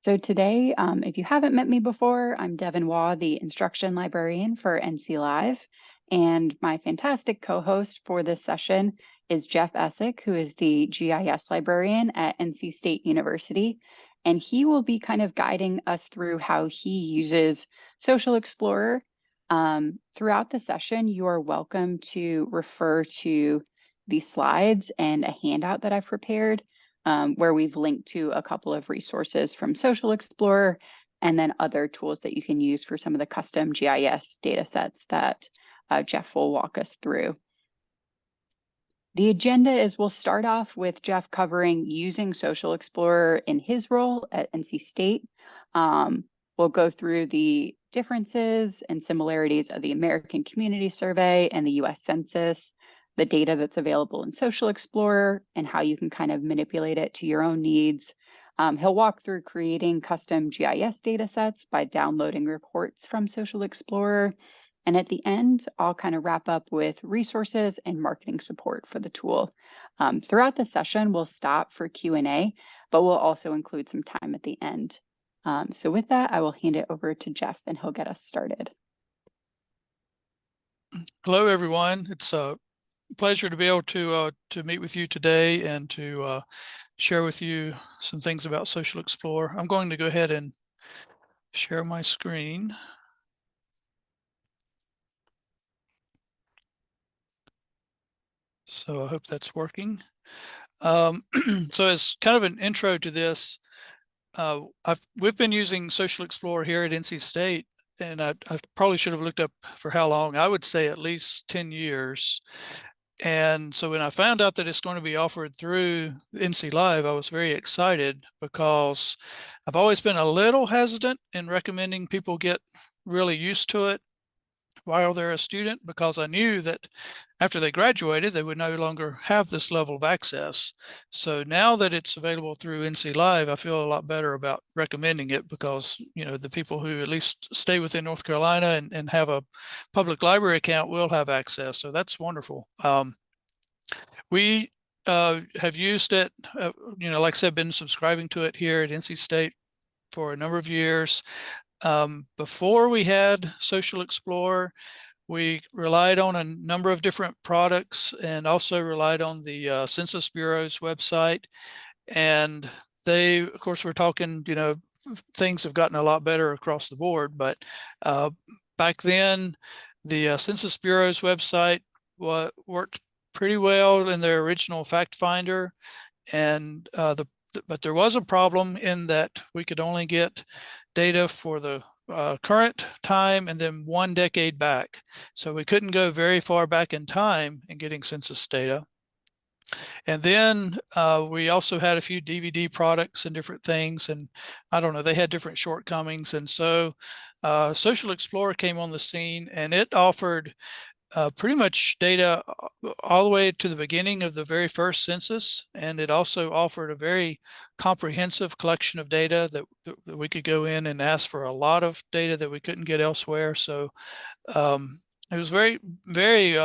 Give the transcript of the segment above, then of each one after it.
So today, if you haven't met me before, I'm Devin Waugh, the instruction librarian for NC Live. And my fantastic co-host for this session is Jeff Essick, who is the GIS librarian at NC State University. And he will be kind of guiding us through how he uses Social Explorer. Throughout the session, you are welcome to refer to the slides and a handout that I've prepared where we've linked to a couple of resources from Social Explorer and then other tools that you can use for some of the custom GIS data sets that Jeff will walk us through. The agenda is we'll start off with Jeff covering using Social Explorer in his role at NC State. We'll go through the differences and similarities of the American Community Survey and the US Census, the data that's available in Social Explorer, and how you can kind of manipulate it to your own needs. He'll walk through creating custom GIS data sets by downloading reports from Social Explorer. And at the end, I'll kind of wrap up with resources and marketing support for the tool. Throughout the session, we'll stop for Q&A, but we'll also include some time at the end. So with that, I will hand it over to Jeff and he'll get us started. Hello, everyone. It's a pleasure to be able to meet with you today and to share with you some things about Social Explorer. I'm going to go ahead and share my screen. So I hope that's working. So as kind of an intro to this, we've been using Social Explorer here at NC State, and I probably should have looked up for how long. I would say at least 10 years. And so when I found out that it's going to be offered through NC Live, I was very excited because I've always been a little hesitant in recommending people get really used to it while they're a student, because I knew that after they graduated, they would no longer have this level of access. So now that it's available through NC Live, I feel a lot better about recommending it because, you know, the people who at least stay within North Carolina and have a public library account will have access. So that's wonderful. We have used it, you know, like I said, been subscribing to it here at NC State for a number of years. Before we had Social Explorer, we relied on a number of different products and also relied on the Census Bureau's website. And they, of course, we're talking, you know, things have gotten a lot better across the board. But back then, the Census Bureau's website worked pretty well in their original fact finder. And but there was a problem in that we could only get data for the current time and then 1 decade back. So we couldn't go very far back in time in getting census data. And then we also had a few DVD products and different things. And I don't know, they had different shortcomings. And so Social Explorer came on the scene and it offered pretty much data all the way to the beginning of the very first census. And it also offered a very comprehensive collection of data that we could go in and ask for a lot of data that we couldn't get elsewhere. So it was very, very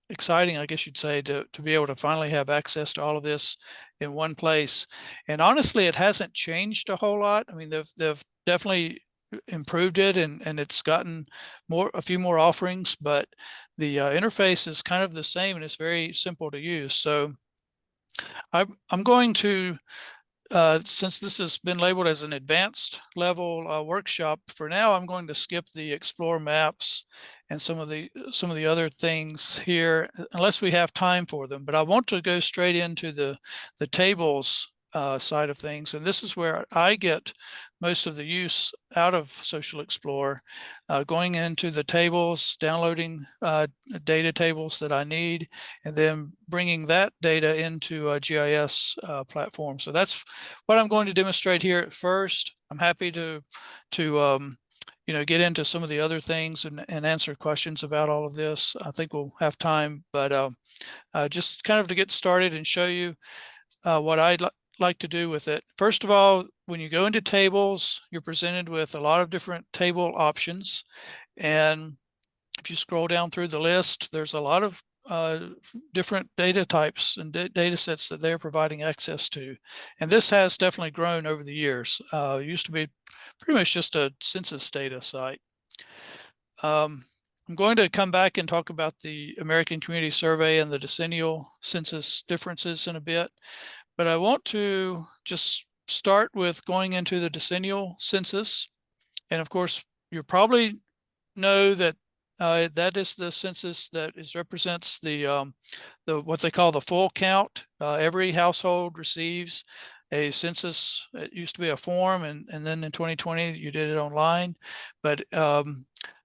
exciting, I guess you'd say, to be able to finally have access to all of this in one place. And honestly, it hasn't changed a whole lot. I mean, they've definitely improved it and it's gotten a few more offerings, but the interface is kind of the same and it's very simple to use. So I'm going to, since this has been labeled as an advanced level workshop, for now I'm going to skip the Explore Maps and some of the other things here, unless we have time for them. But I want to go straight into the tables side of things, and this is where I get most of the use out of Social Explorer, going into the tables, downloading data tables that I need, and then bringing that data into a GIS platform. So that's what I'm going to demonstrate here at first. I'm happy to you know, get into some of the other things and answer questions about all of this. I think we'll have time, but just kind of to get started and show you what I'd like to do with it. First of all, when you go into tables, you're presented with a lot of different table options. And if you scroll down through the list, there's a lot of different data types and data sets that they're providing access to. And this has definitely grown over the years. It used to be pretty much just a census data site. I'm going to come back and talk about the American Community Survey and the decennial census differences in a bit, but I want to just start with going into the decennial census. And of course, you probably know that that is the census that represents the what they call the full count. Every household receives a census. It used to be a form, and then in 2020 you did it online. But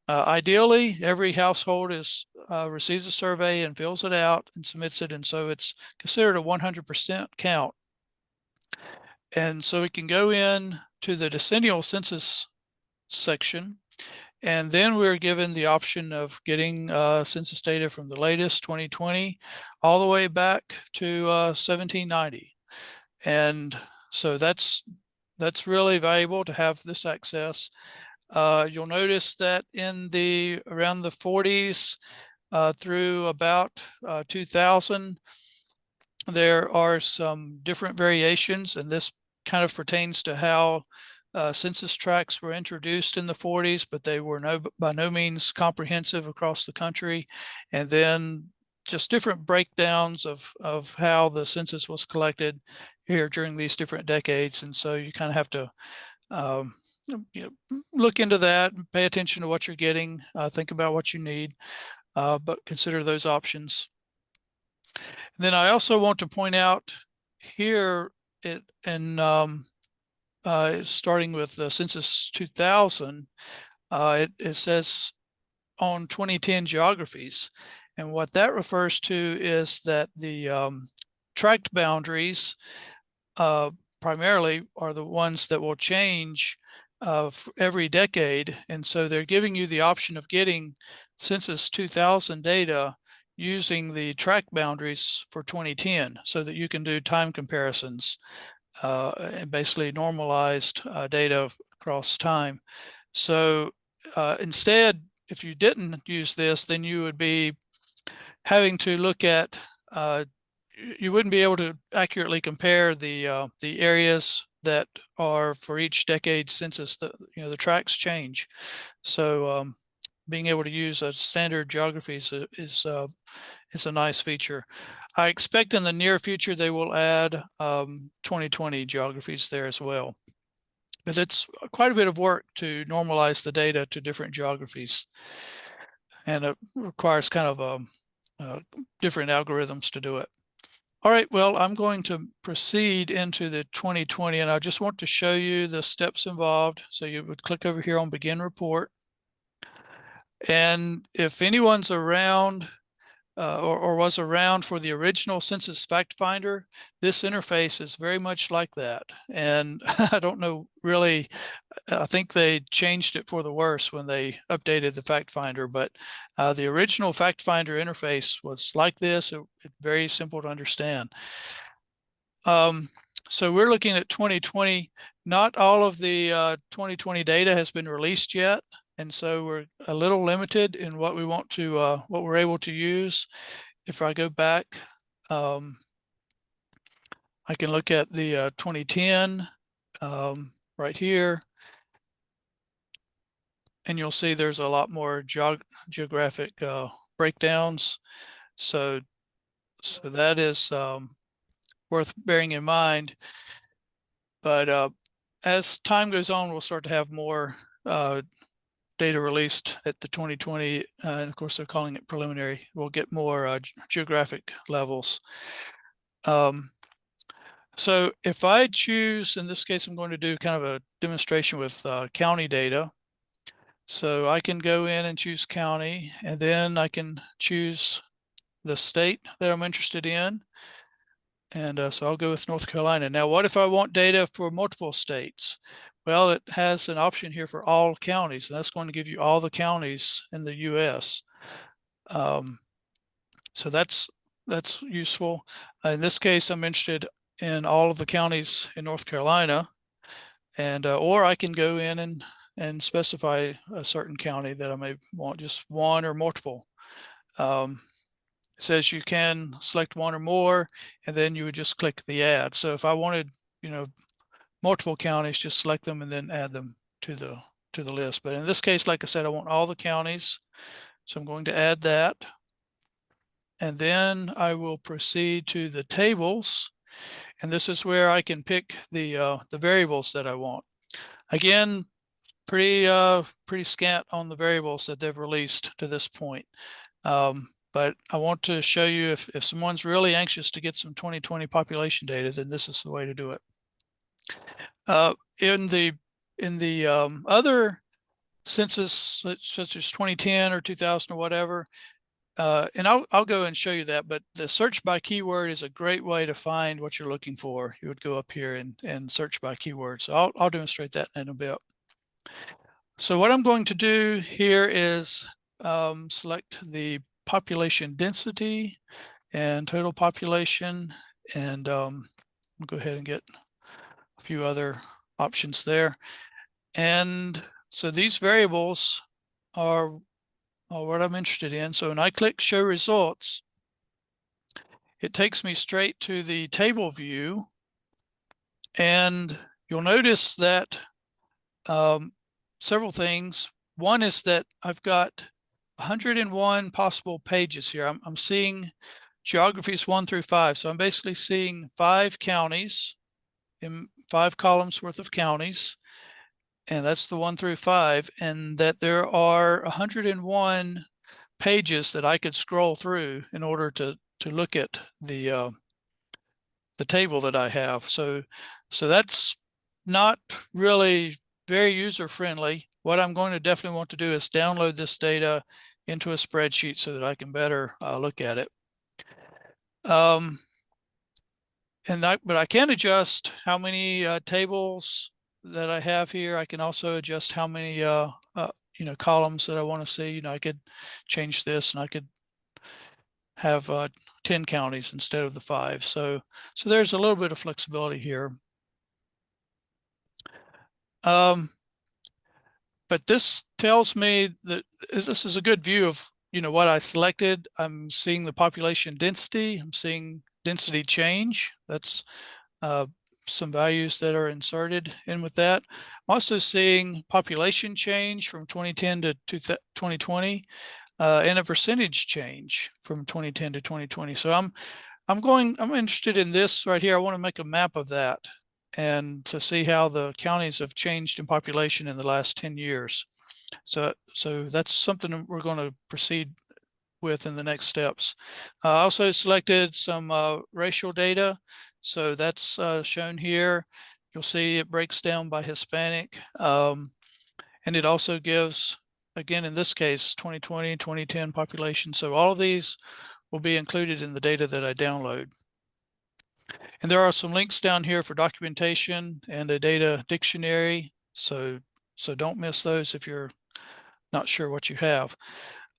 ideally, every household receives a survey and fills it out and submits it, and so it's considered a 100% count. And so we can go in to the decennial census section, and then we're given the option of getting census data from the latest 2020 all the way back to 1790. And so that's really valuable to have this access. You'll notice that in around the 40s through about 2000, there are some different variations, and this kind of pertains to how census tracts were introduced in the 40s, but they were by no means comprehensive across the country. And then just different breakdowns of how the census was collected here during these different decades. And so you kind of have to look into that, pay attention to what you're getting, think about what you need, but consider those options. And then I also want to point out here starting with the Census 2000, it says on 2010 geographies. And what that refers to is that the tract boundaries primarily are the ones that will change every decade. And so they're giving you the option of getting Census 2000 data using the tract boundaries for 2010 so that you can do time comparisons and basically normalized data across time. So instead, if you didn't use this, then you would be having to look at, you wouldn't be able to accurately compare the areas that are for each decade census. The tracts change. So being able to use a standard geographies is a nice feature. I expect in the near future they will add 2020 geographies there as well. But it's quite a bit of work to normalize the data to different geographies. And it requires kind of different algorithms to do it. All right, well, I'm going to proceed into the 2020, and I just want to show you the steps involved. So you would click over here on Begin Report. And if anyone's around or was around for the original Census Fact Finder, this interface is very much like that. And I don't know really, I think they changed it for the worse when they updated the Fact Finder, but the original Fact Finder interface was like this. It's very simple to understand. So we're looking at 2020. Not all of the 2020 data has been released yet. And so we're a little limited in what we want to, what we're able to use. If I go back, I can look at the 2010 right here. And you'll see there's a lot more geographic breakdowns. So that is worth bearing in mind. But as time goes on, we'll start to have more data released at the 2020, and of course they're calling it preliminary. We'll get more geographic levels. So if I choose, in this case, I'm going to do kind of a demonstration with county data. So I can go in and choose county, and then I can choose the state that I'm interested in. And so I'll go with North Carolina. Now, what if I want data for multiple states? Well, it has an option here for all counties, and that's going to give you all the counties in the U.S. So that's useful. In this case, I'm interested in all of the counties in North Carolina, and or I can go in and specify a certain county that I may want, just one or multiple. It says you can select one or more, and then you would just click the add. So if I wanted, multiple counties, just select them and then add them to the list. But in this case, like I said, I want all the counties. So I'm going to add that. And then I will proceed to the tables. And this is where I can pick the variables that I want. Again, pretty scant on the variables that they've released to this point. But I want to show you if someone's really anxious to get some 2020 population data, then this is the way to do it. In the other census, such as 2010 or 2000 or whatever, and I'll go and show you that, but the search by keyword is a great way to find what you're looking for. You would go up here and search by keyword. So I'll demonstrate that in a bit. So what I'm going to do here is select the population density and total population, and I'll go ahead and get a few other options there. And so these variables are what I'm interested in. So when I click show results, it takes me straight to the table view, and you'll notice that several things. One is that I've got 101 possible pages here. I'm seeing geographies 1 through 5. So I'm basically seeing 5 counties in 5 columns worth of counties. And that's the 1 through 5. And that there are 101 pages that I could scroll through in order to look at the table that I have. So that's not really very user-friendly. What I'm going to definitely want to do is download this data into a spreadsheet so that I can better look at it. But I can adjust how many tables that I have here. I can also adjust how many columns that I want to see. I could change this, and I could have 10 counties instead of the 5. So there's a little bit of flexibility here. But this tells me that this is a good view of what I selected. I'm seeing the population density. I'm seeing density change. That's some values that are inserted in with that. I'm also seeing population change from 2010 to 2020, and a percentage change from 2010 to 2020. So I'm interested in this right here. I want to make a map of that, and to see how the counties have changed in population in the last 10 years. So that's something we're going to proceed with in the next steps. I also selected some racial data. So that's shown here. You'll see it breaks down by Hispanic. And it also gives, again, in this case, 2020, 2010 population. So all of these will be included in the data that I download. And there are some links down here for documentation and a data dictionary. So don't miss those if you're not sure what you have.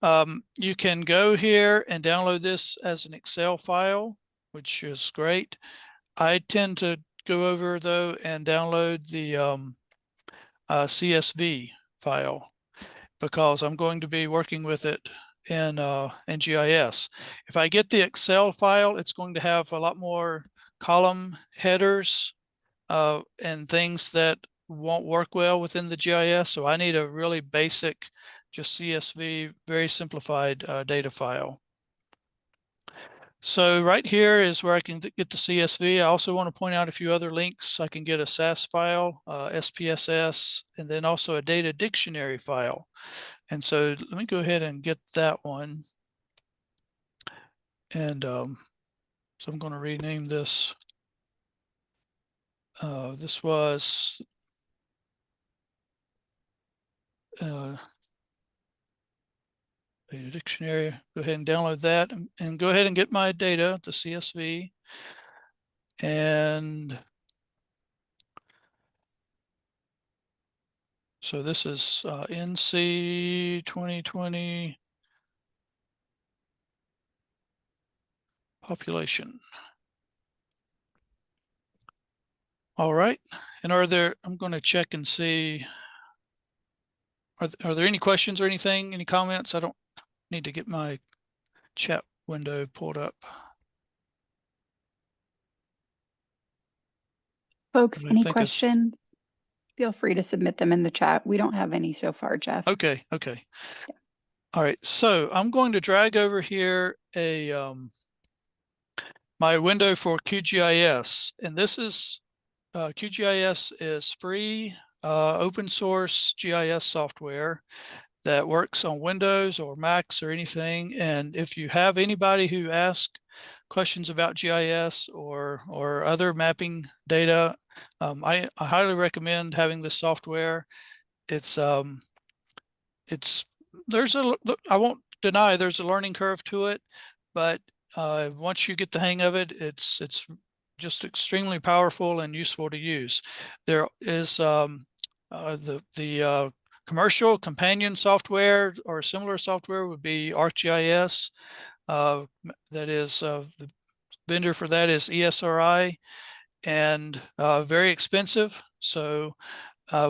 You can go here and download this as an Excel file, which is great. I tend to go over though and download the CSV file, because I'm going to be working with it in GIS. If I get the Excel file, it's going to have a lot more column headers and things that won't work well within the GIS. So I need a really basic, just CSV, very simplified data file. So right here is where I can get the CSV. I also want to point out a few other links. I can get a SAS file, SPSS, and then also a data dictionary file. And so let me go ahead and get that one. And so I'm going to rename this. This was data dictionary. Go ahead and download that, and go ahead and get my data, the CSV. And so this is NC 2020 population. All right. And I'm going to check and see, are there any questions or anything, any comments? I don't need to get my chat window pulled up. Folks, I any think it's- questions? Feel free to submit them in the chat. We don't have any so far, Jeff. Okay, okay. All right, so I'm going to drag over here my window for QGIS, and this is QGIS is free open source GIS software that works on Windows or Macs or anything. And if you have anybody who asks questions about GIS or other mapping data, I highly recommend having this software. There's I won't deny there's a learning curve to it, but once you get the hang of it, it's just extremely powerful and useful to use. There is the commercial companion software or similar software would be ArcGIS. That is the vendor for that is ESRI, and very expensive. So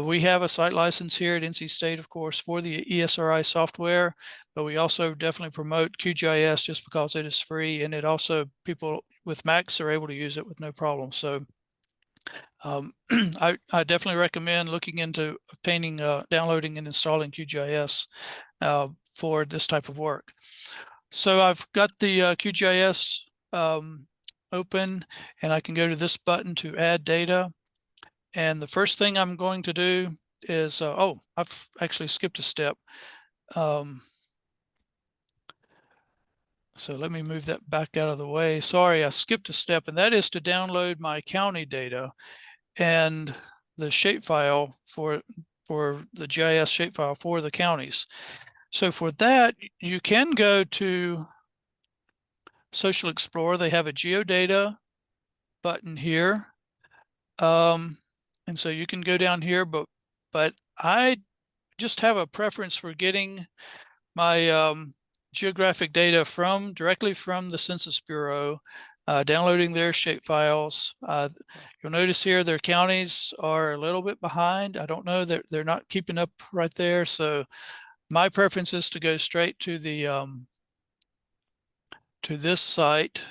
we have a site license here at NC State, of course, for the ESRI software, but we also definitely promote QGIS just because it is free, and it also, people with Macs are able to use it with no problem. So I definitely recommend looking into obtaining, downloading and installing QGIS for this type of work. So I've got the QGIS open, and I can go to this button to add data. And the first thing I'm going to do is, oh, I've actually skipped a step. So let me move that back out of the way. Sorry, I skipped a step, and that is to download my county data and the shapefile for the GIS shapefile for the counties. So for that, you can go to Social Explorer. They have a GeoData button here. And so you can go down here, but I just have a preference for getting my geographic data directly from the Census Bureau, downloading their shapefiles. You'll notice here their counties are a little bit behind. I don't know that they're not keeping up right there. So my preference is to go straight to the to this site.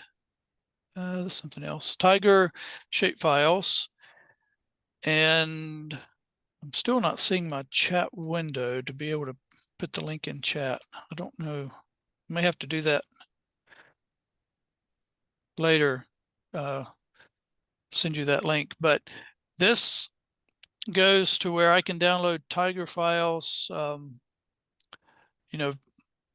There's something else, Tiger Shapefiles. And I'm still not seeing my chat window to be able to put the link in chat. I don't know. I may have to do that later. Send you that link. But this goes to where I can download Tiger files, you know,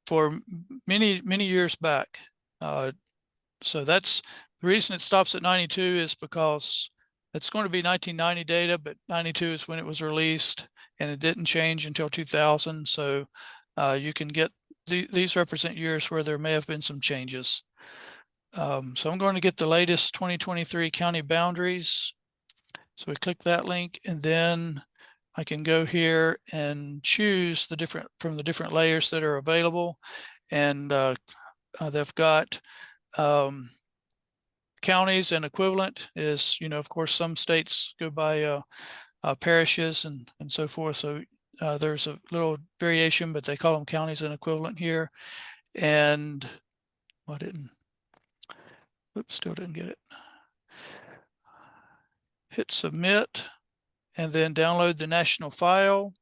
for many years back. So that's the reason it stops at 92 is because it's going to be 1990 data, but 92 is when it was released, and it didn't change until 2000. So you can get these represent years where there may have been some changes. So I'm going to get the latest 2023 county boundaries. So we click that link, and then I can go here and choose from the different layers that are available. And they've got counties and equivalent is, of course, some states go by parishes and so forth. So there's a little variation, but they call them counties and equivalent here. And still didn't get it. Hit submit, and then download the national file.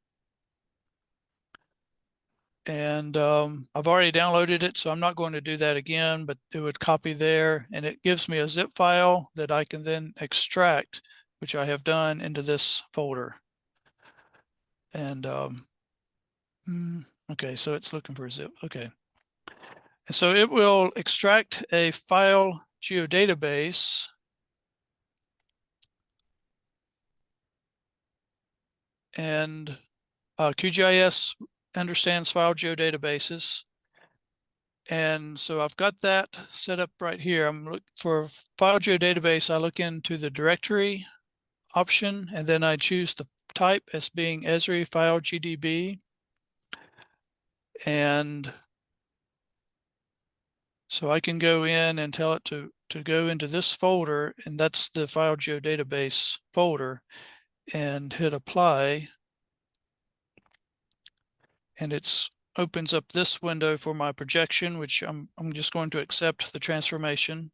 And I've already downloaded it, so I'm not going to do that again, but it would copy there, and it gives me a zip file that I can then extract, which I have done, into this folder. And okay, so it's looking for a zip. Okay. And so it will extract a file geodatabase. And QGIS understands file geodatabases. And so I've got that set up right here. I'm looking for file geodatabase. I look into the directory option, and then I choose the type as being Esri file GDB. And so I can go in and tell it to go into this folder, and that's the file geodatabase folder, and hit apply. And it's opens up this window for my projection, which I'm just going to accept the transformation.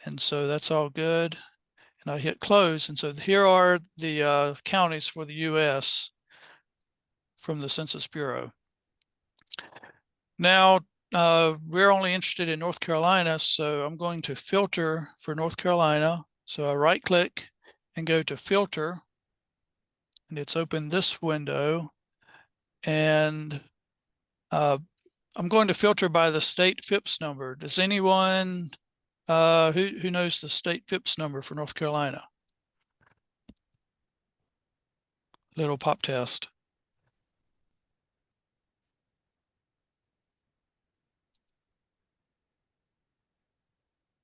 And so that's all good. And I hit close. And so here are the counties for the US from the Census Bureau. Now, we're only interested in North Carolina, so I'm going to filter for North Carolina. So I right click and go to filter, and it's opened this window. And I'm going to filter by the state FIPS number. Does anyone who knows the state FIPS number for North Carolina? Little pop test.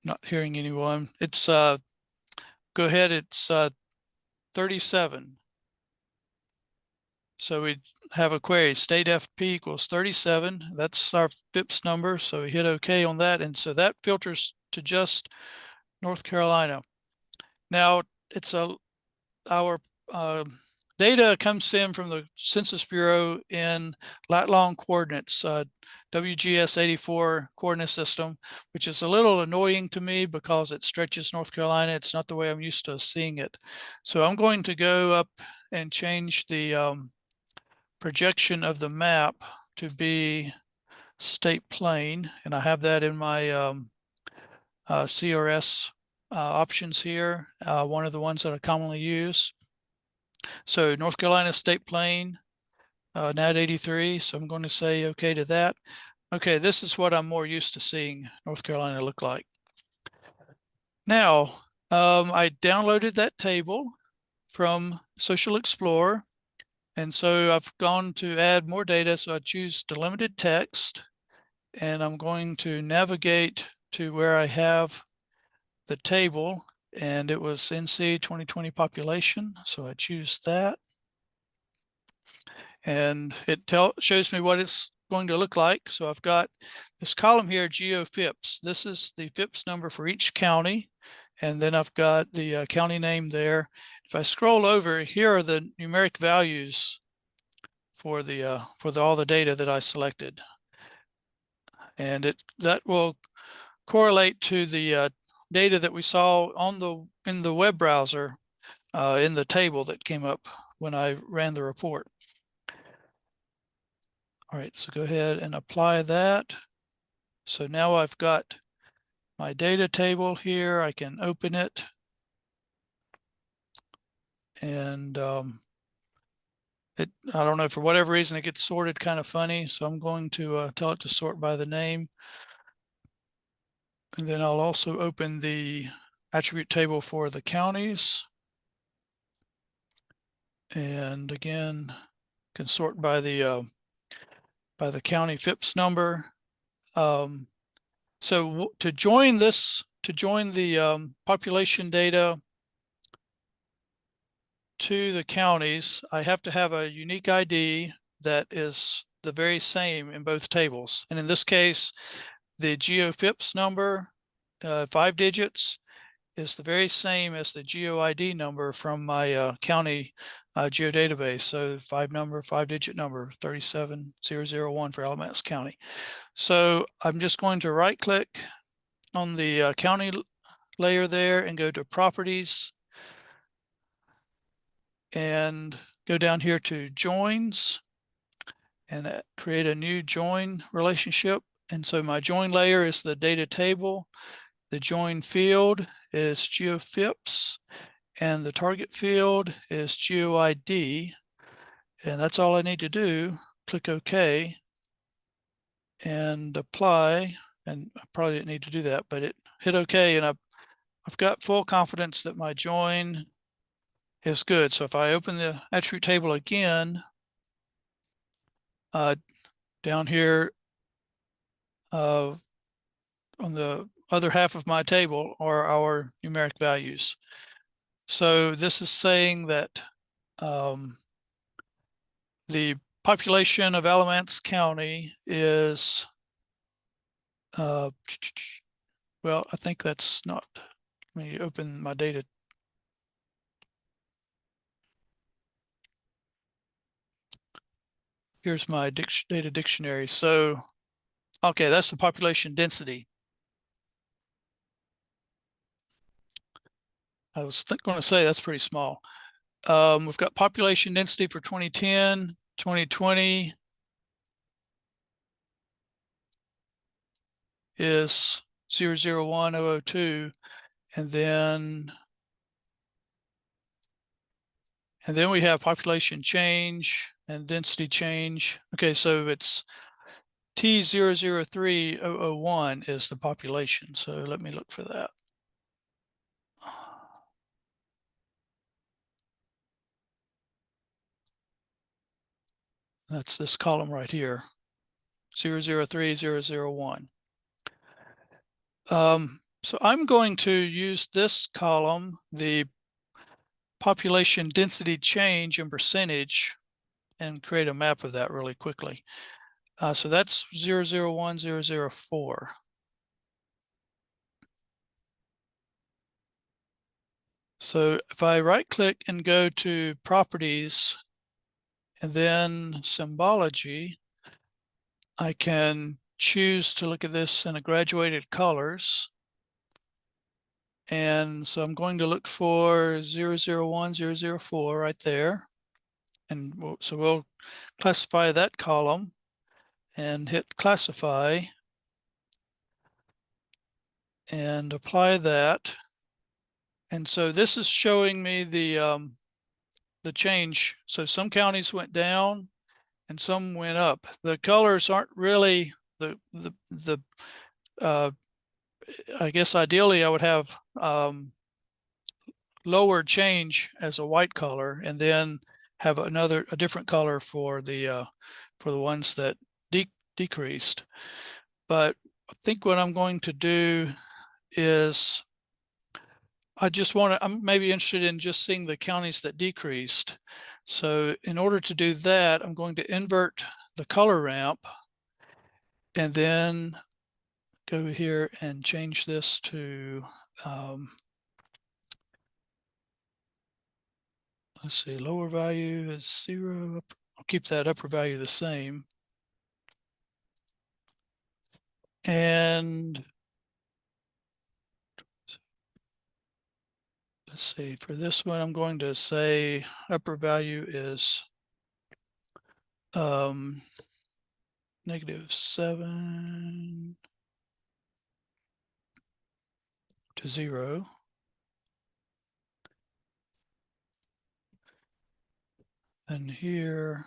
Not hearing anyone. It's go ahead, it's 37. So we have a query, state FP equals 37. That's our FIPS number. So we hit OK on that. And so that filters to just North Carolina. Now it's our data comes in from the Census Bureau in lat-long coordinates, WGS 84 coordinate system, which is a little annoying to me because it stretches North Carolina. It's not the way I'm used to seeing it. So I'm going to go up and change the projection of the map to be state plane, and I have that in my CRS options here, one of the ones that I commonly use. So North Carolina state plane, NAD 83. So I'm going to say okay to that. Okay, this is what I'm more used to seeing North Carolina look like. Now, I downloaded that table from Social Explorer. And so I've gone to add more data. So I choose delimited text, and I'm going to navigate to where I have the table, and it was NC 2020 population. So I choose that, and it shows me what it's going to look like. So I've got this column here, GeoFIPS. This is the FIPS number for each county. And then I've got the county name there. If I scroll over, here are the numeric values for all the data that I selected, and that will correlate to the data that we saw in the web browser in the table that came up when I ran the report. All right, so go ahead and apply that. So now I've got my data table here. I can open it, and I don't know, for whatever reason, it gets sorted kind of funny. So I'm going to tell it to sort by the name. And then I'll also open the attribute table for the counties. And again, can sort by the county FIPS number. So to join the population data to the counties, I have to have a unique ID that is the very same in both tables. And in this case, the GeoFIPS number, 5 digits, is the very same as the GeoID number from my county geodatabase. So 5-digit number, 37001 for Alamance County. So I'm just going to right click on the county layer there and go to properties and go down here to joins and create a new join relationship. And so my join layer is the data table. The join field is GeoFIPS, and the target field is GeoID. And that's all I need to do. Click OK and apply. And I probably didn't need to do that, but it hit OK, and I've got full confidence that my join is good. So if I open the attribute table again, down here on the other half of my table are our numeric values. So this is saying that the population of Alamance County is, well, I think that's not, let me open my data. here's my data dictionary. So, okay, that's the population density. I was going to say that's pretty small. We've got population density for 2010, 2020 is 001,002, and then we have population change and density change. Okay, so it's T003001 is the population. So let me look for that. That's this column right here, 003001. So I'm going to use this column, the population density change in percentage, and create a map of that really quickly. So that's 001004. So if I right click and go to properties and then symbology, I can choose to look at this in a graduated colors. And so I'm going to look for 001004 right there. And so we'll classify that column and hit classify and apply that. And so this is showing me the change. So some counties went down and some went up. The colors aren't really I guess ideally I would have lower change as a white color and then have a different color for the ones that decreased. But I think what I'm going to do is I'm maybe interested in just seeing the counties that decreased. So in order to do that, I'm going to invert the color ramp and then go here and change this to, let's see, lower value is 0. I'll keep that upper value the same. And let's see, for this one, I'm going to say upper value is -7 to 0. And here,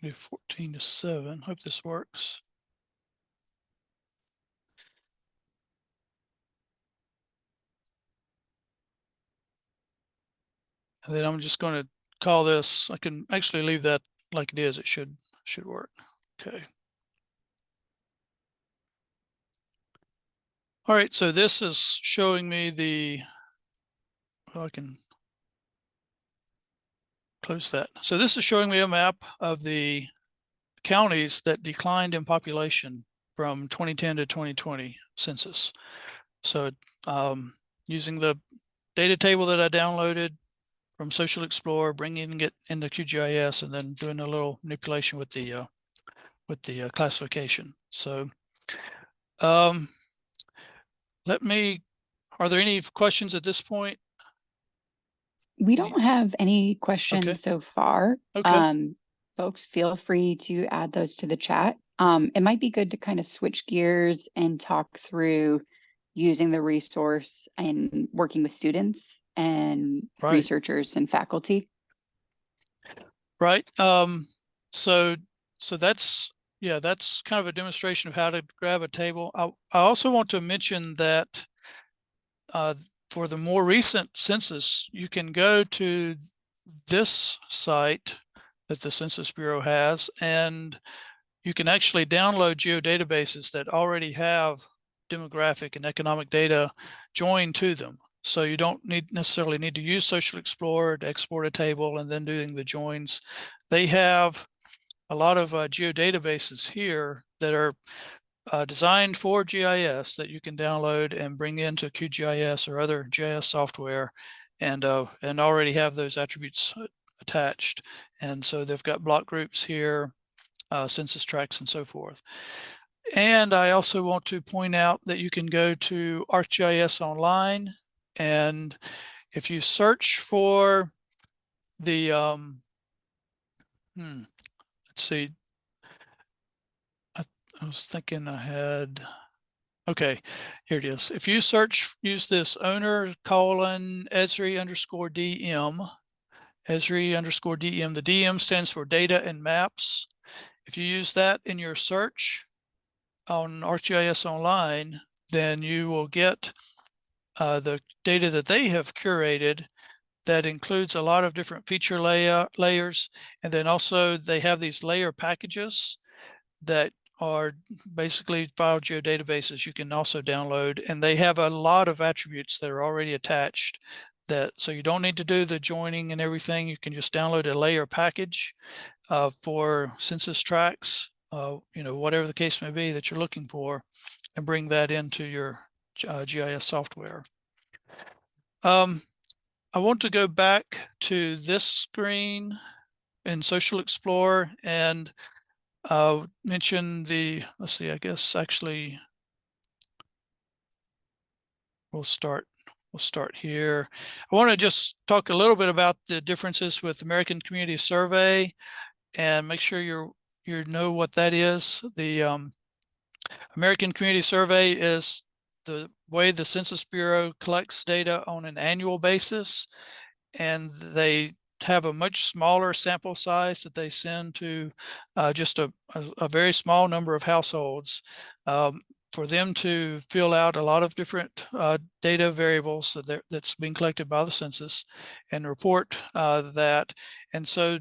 -14 to 7. Hope this works. And then I'm just going to call this, I can actually leave that like it is. It should work. Okay. All right, so this is showing me well, I can close that. So this is showing me a map of the counties that declined in population from 2010 to 2020 census. So using the data table that I downloaded from Social Explorer, bringing it into QGIS, and then doing a little manipulation with the classification. So are there any questions at this point? We don't have any questions so far. Okay. Folks, feel free to add those to the chat. It might be good to kind of switch gears and talk through using the resource and working with students and researchers and faculty. Right. So that's, yeah, that's kind of a demonstration of how to grab a table. I also want to mention that for the more recent census, you can go to this site that the Census Bureau has, and you can actually download geodatabases that already have demographic and economic data joined to them. So you don't necessarily need to use Social Explorer to export a table and then doing the joins. They have a lot of geodatabases here that are designed for GIS that you can download and bring into QGIS or other GIS software and already have those attributes attached. And so they've got block groups here, census tracts, and so forth. And I also want to point out that you can go to ArcGIS Online, and if you search for the let's see, I was thinking I had, okay, here it is. If you use this owner : Esri _DM, Esri _DM, the DM stands for data and maps. If you use that in your search on ArcGIS Online, then you will get the data that they have curated that includes a lot of different feature layers. And then also they have these layer packages that are basically file geodatabases you can also download. And they have a lot of attributes that are already attached, so you don't need to do the joining and everything. You can just download a layer package for census tracts, whatever the case may be that you're looking for, and bring that into your GIS software. I want to go back to this screen in Social Explorer and mention let's see, I guess actually we'll start here. I want to just talk a little bit about the differences with American Community Survey and make sure you know what that is. The American Community Survey is the way the Census Bureau collects data on an annual basis, and they have a much smaller sample size that they send to just a very small number of households for them to fill out a lot of different data variables that's being collected by the census and report that. And so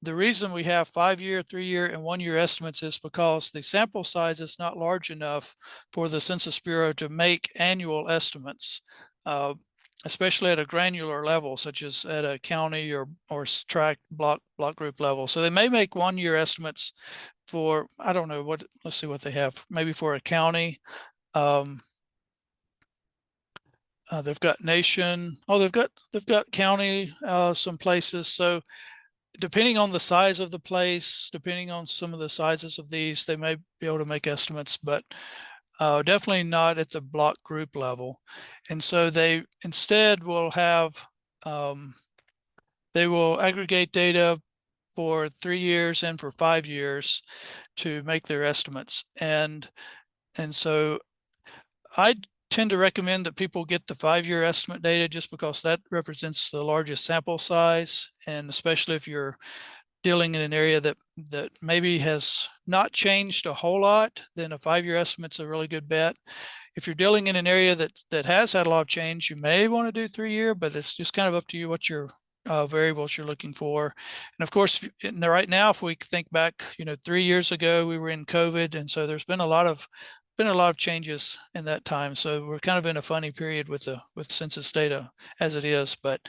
the reason we have 5-year, 3-year, and 1-year estimates is because the sample size is not large enough for the Census Bureau to make annual estimates, especially at a granular level, such as at a county or tract block group level. So they may make 1-year estimates for, I don't know what, let's see what they have, maybe for a county. They've got nation. Oh, they've got county, some places. So depending on the size of the place, depending on some of the sizes of these, they may be able to make estimates, but definitely not at the block group level. And so they instead will have, they will aggregate data for 3 years and for 5 years to make their estimates. And so I tend to recommend that people get the 5-year estimate data just because that represents the largest sample size. And especially if you're dealing in an area that maybe has not changed a whole lot, then a 5-year estimate's a really good bet. If you're dealing in an area that has had a lot of change, you may want to do 3-year, but it's just kind of up to you what your variables you're looking for. And of course, right now, if we think back, 3 years ago, we were in COVID, and so there's been a lot of changes in that time. So we're kind of in a funny period with census data as it is, but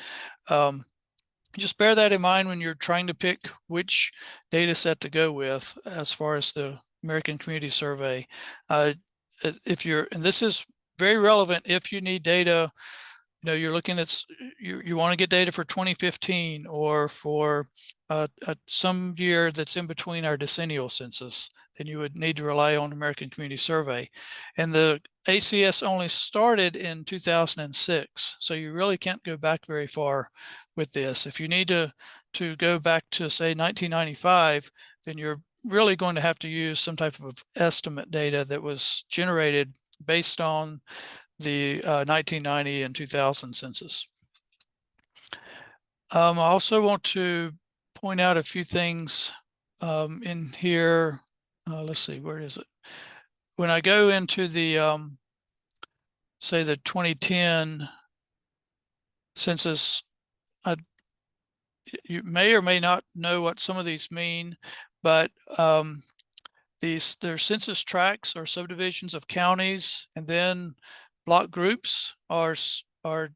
just bear that in mind when you're trying to pick which data set to go with as far as the American Community Survey. And this is very relevant if you need data, you're looking at, you want to get data for 2015 or for some year that's in between our decennial census, then you would need to rely on American Community Survey. And the ACS only started in 2006, so you really can't go back very far with this. If you need to go back to, say, 1995, then you're really going to have to use some type of estimate data that was generated based on the 1990 and 2000 census. I also want to point out a few things in here. Let's see, where is it? When I go into the, say, the 2010 census, you may or may not know what some of these mean, but their census tracts or subdivisions of counties, and then block groups are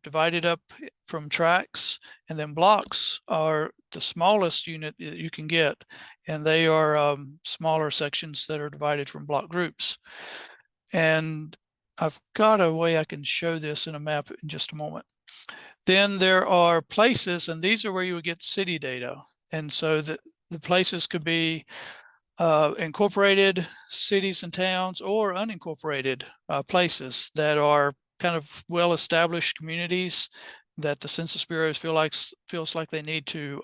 divided up from tracts, and then blocks are the smallest unit that you can get, and they are smaller sections that are divided from block groups. And I've got a way I can show this in a map in just a moment. Then there are places, and these are where you would get city data. And so the places could be incorporated cities and towns or unincorporated places that are kind of well-established communities that the Census Bureau feels like they need to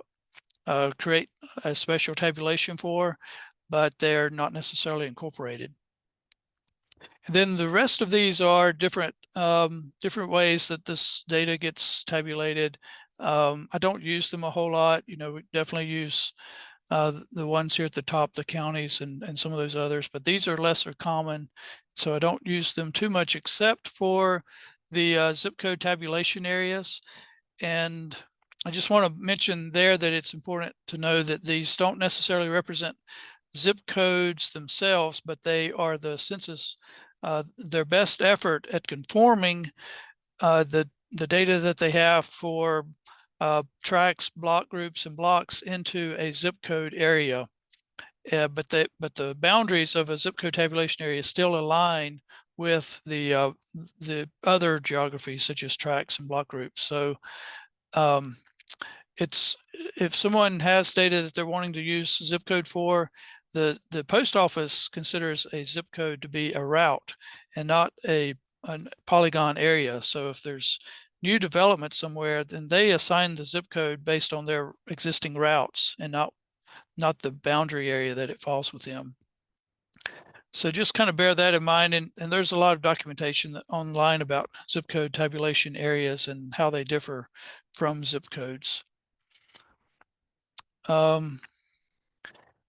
create a special tabulation for, but they're not necessarily incorporated. And then the rest of these are different ways that this data gets tabulated. I don't use them a whole lot. We definitely use the ones here at the top, the counties and some of those others, but these are lesser common. So I don't use them too much except for the zip code tabulation areas. And I just want to mention there that it's important to know that these don't necessarily represent zip codes themselves, but they are the census, their best effort at conforming the data that they have for tracts, block groups, and blocks into a zip code area. But the boundaries of a zip code tabulation area still align with the other geographies such as tracts and block groups. So it's, if someone has data that they're wanting to use zip code for, the post office considers a zip code to be a route and not a polygon area. So if there's new development somewhere, then they assign the zip code based on their existing routes and not the boundary area that it falls within. So just kind of bear that in mind. And there's a lot of documentation online about zip code tabulation areas and how they differ from zip codes.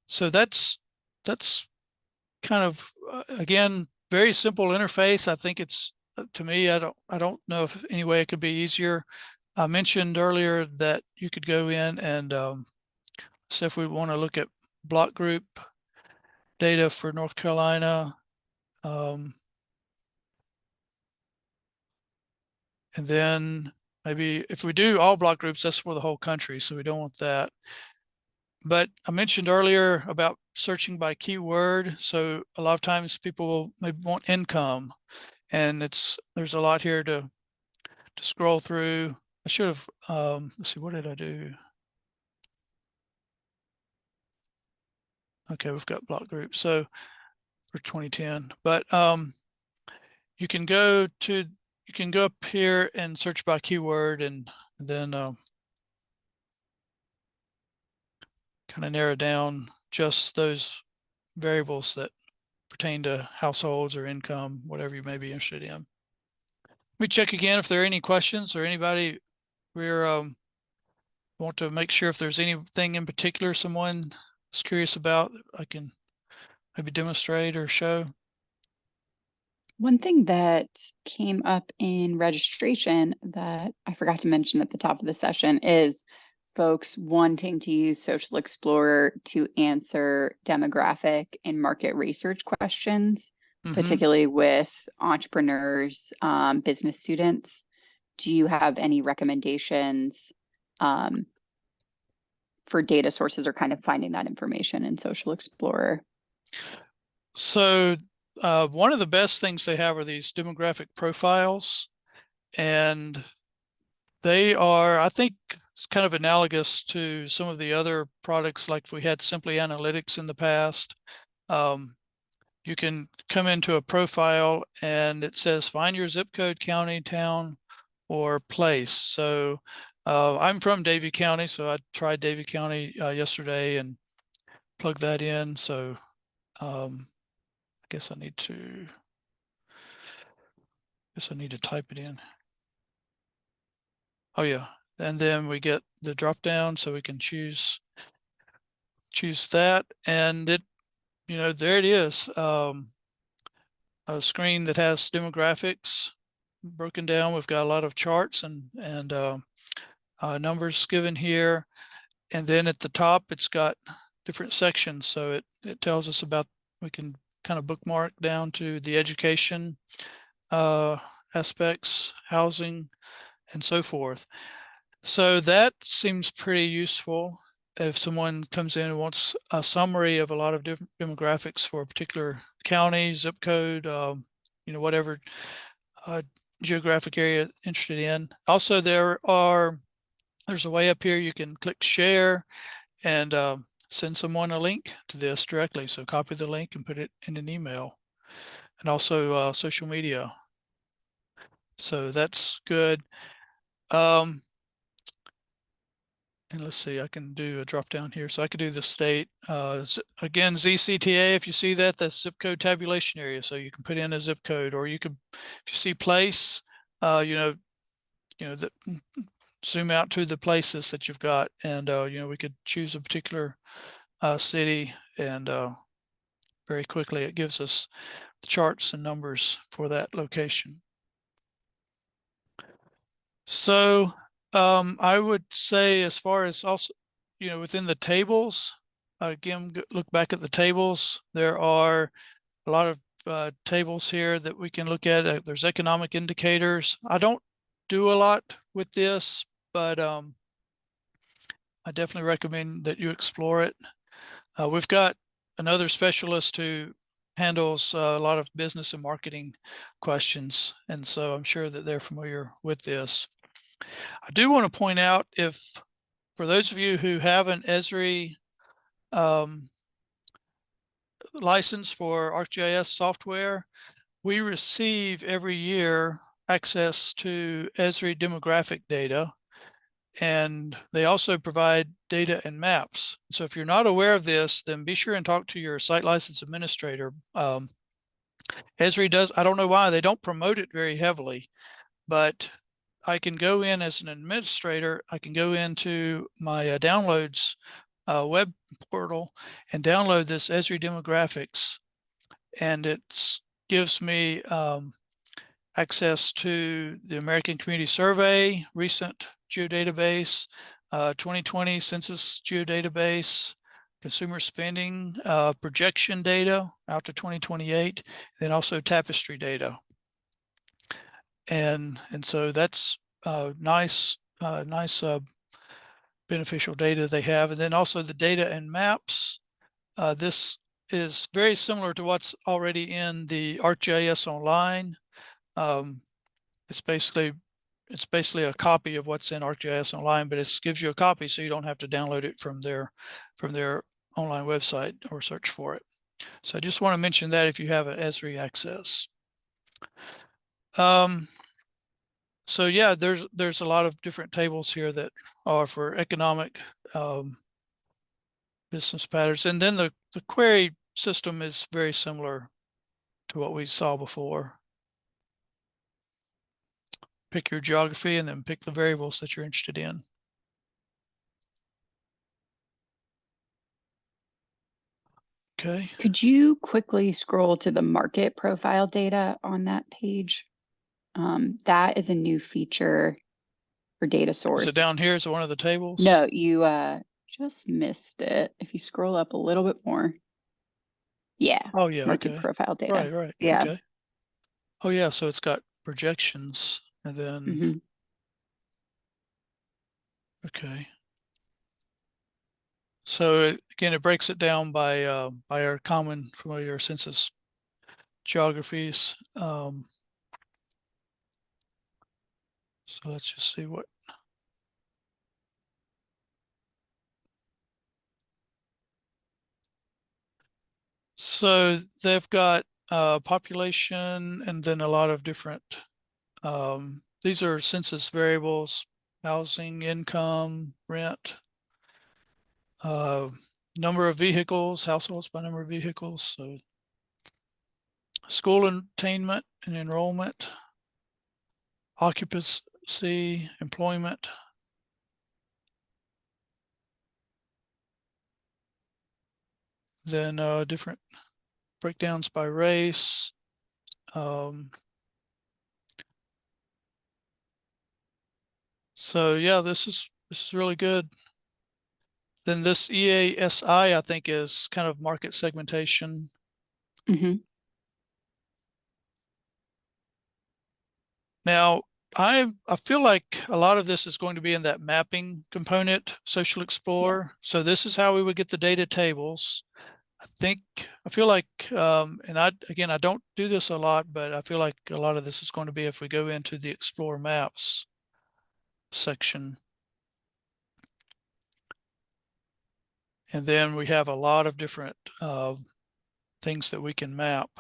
So that's kind of, again, very simple interface. I think it's, to me, I don't know if any way it could be easier. I mentioned earlier that you could go in and so if we want to look at block group data for North Carolina, and then maybe if we do all block groups, that's for the whole country, so we don't want that. But I mentioned earlier about searching by keyword. So a lot of times people will maybe want income, and there's a lot here to scroll through. I should have, let's see, what did I do? Okay, we've got block groups. So for 2010, but you can go up here and search by keyword, and then kind of narrow down just those variables that pertain to households or income, whatever you may be interested in. Let me check again if there are any questions or anybody. We're want to make sure if there's anything in particular someone is curious about, I can maybe demonstrate or show. One thing that came up in registration that I forgot to mention at the top of the session is folks wanting to use Social Explorer to answer demographic and market research questions, particularly with entrepreneurs, business students. Do you have any recommendations for data sources or kind of finding that information in Social Explorer? So one of the best things they have are these demographic profiles, and they are, I think, it's kind of analogous to some of the other products, like we had Simply Analytics in the past. You can come into a profile and it says find your zip code, county, town, or place. So I'm from Davie County, so I tried Davie County yesterday and plugged that in. So I guess I need to type it in. Oh yeah, and then we get the drop down, so we can choose that, and it, there it is, a screen that has demographics broken down. We've got a lot of charts and numbers given here, and then at the top it's got different sections, so it tells us about, we can kind of bookmark down to the education aspects, housing, and so forth. So that seems pretty useful if someone comes in and wants a summary of a lot of different demographics for a particular county, zip code, whatever geographic area interested in. Also, there's a way up here you can click share and send someone a link to this directly. So copy the link and put it in an email, and also social media. So that's good. And let's see, I can do a drop down here. So I could do the state. Again, ZCTA, if you see that, that's zip code tabulation area. So you can put in a zip code, or you could, if you see place, zoom out to the places that you've got, and we could choose a particular city, and very quickly it gives us the charts and numbers for that location. So I would say, as far as also, within the tables, again, look back at the tables. There are a lot of tables here that we can look at. There's economic indicators. I don't do a lot with this, but I definitely recommend that you explore it. We've got another specialist who handles a lot of business and marketing questions, and so I'm sure that they're familiar with this. I do want to point out, for those of you who have an Esri license for ArcGIS software, we receive every year access to Esri demographic data, and they also provide data and maps. So if you're not aware of this, then be sure and talk to your site license administrator. Esri does, I don't know why, they don't promote it very heavily, but I can go in as an administrator, I can go into my downloads web portal and download this Esri demographics, and it gives me access to the American Community Survey, recent geodatabase, 2020 census geodatabase, consumer spending projection data out to 2028, and also tapestry data. And so that's nice beneficial data they have. And then also the data and maps. This is very similar to what's already in the ArcGIS Online. It's basically a copy of what's in ArcGIS Online, but it gives you a copy so you don't have to download it from their online website or search for it. So I just want to mention that if you have an Esri access. So yeah, there's a lot of different tables here that are for economic business patterns, and then the query system is very similar to what we saw before. Pick your geography and then pick the variables that you're interested in. Okay. Could you quickly scroll to the market profile data on that page? That is a new feature for data source. Is it down here? Is it one of the tables? No, you just missed it. If you scroll up a little bit more. Yeah. Oh yeah. Market Okay. profile data. Right. Yeah. Okay. Oh yeah. So it's got projections, and then okay. So again, it breaks it down by our common familiar census geographies. So let's just see what. So they've got population, and then a lot of different, these are census variables: housing, income, rent, number of vehicles, households by number of vehicles, so school attainment and enrollment, occupancy, employment. Then different breakdowns by race. So yeah, this is really good. Then this EASI, I think, is kind of market segmentation. Now, I feel like a lot of this is going to be in that mapping component, Social Explorer. So this is how we would get the data tables. I feel like, and I don't do this a lot, but I feel like a lot of this is going to be if we go into the Explore Maps section. And then we have a lot of different things that we can map.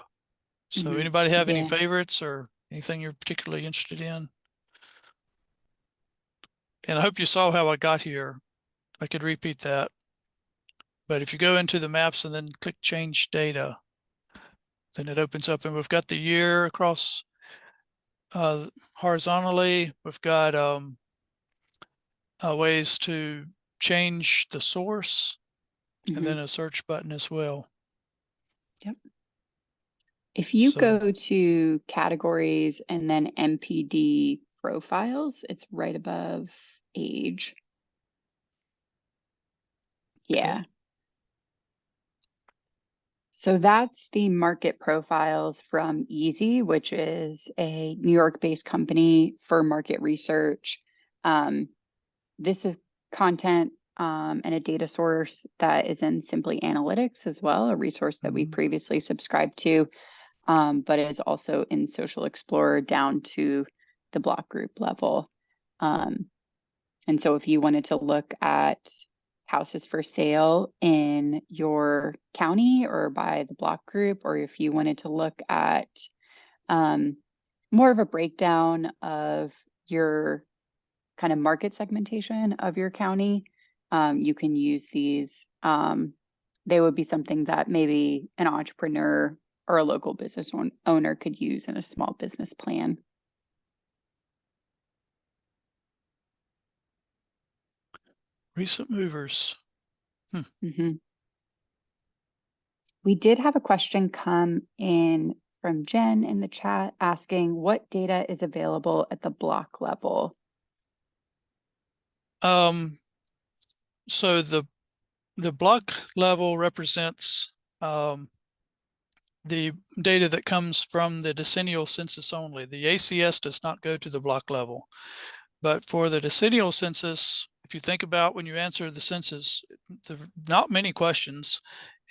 So Mhm. anybody have any Yeah. favorites or anything you're particularly interested in? And I hope you saw how I got here. I could repeat that. But if you go into the maps and then click change data, then it opens up and we've got the year across horizontally. We've got ways to change the source and then Mhm. a search button as well. Yep. If you So, go to categories and then MPD profiles, it's right above age. Yeah. okay. So that's the market profiles from Easy, which is a New York-based company for market research. This is content and a data source that is in Simply Analytics as well, a resource that we previously subscribed to, but is also in Social Explorer down to the block group level. And so if you wanted to look at houses for sale in your county or by the block group, or if you wanted to look at more of a breakdown of your kind of market segmentation of your county, you can use these. They would be something that maybe an entrepreneur or a local business owner could use in a small business plan. Recent movers. Mhm. We did have a question come in from Jen in the chat asking what data is available at the block level. So the block level represents the data that comes from the decennial census only. The ACS does not go to the block level. But for the decennial census, if you think about when you answer the census, there are not many questions.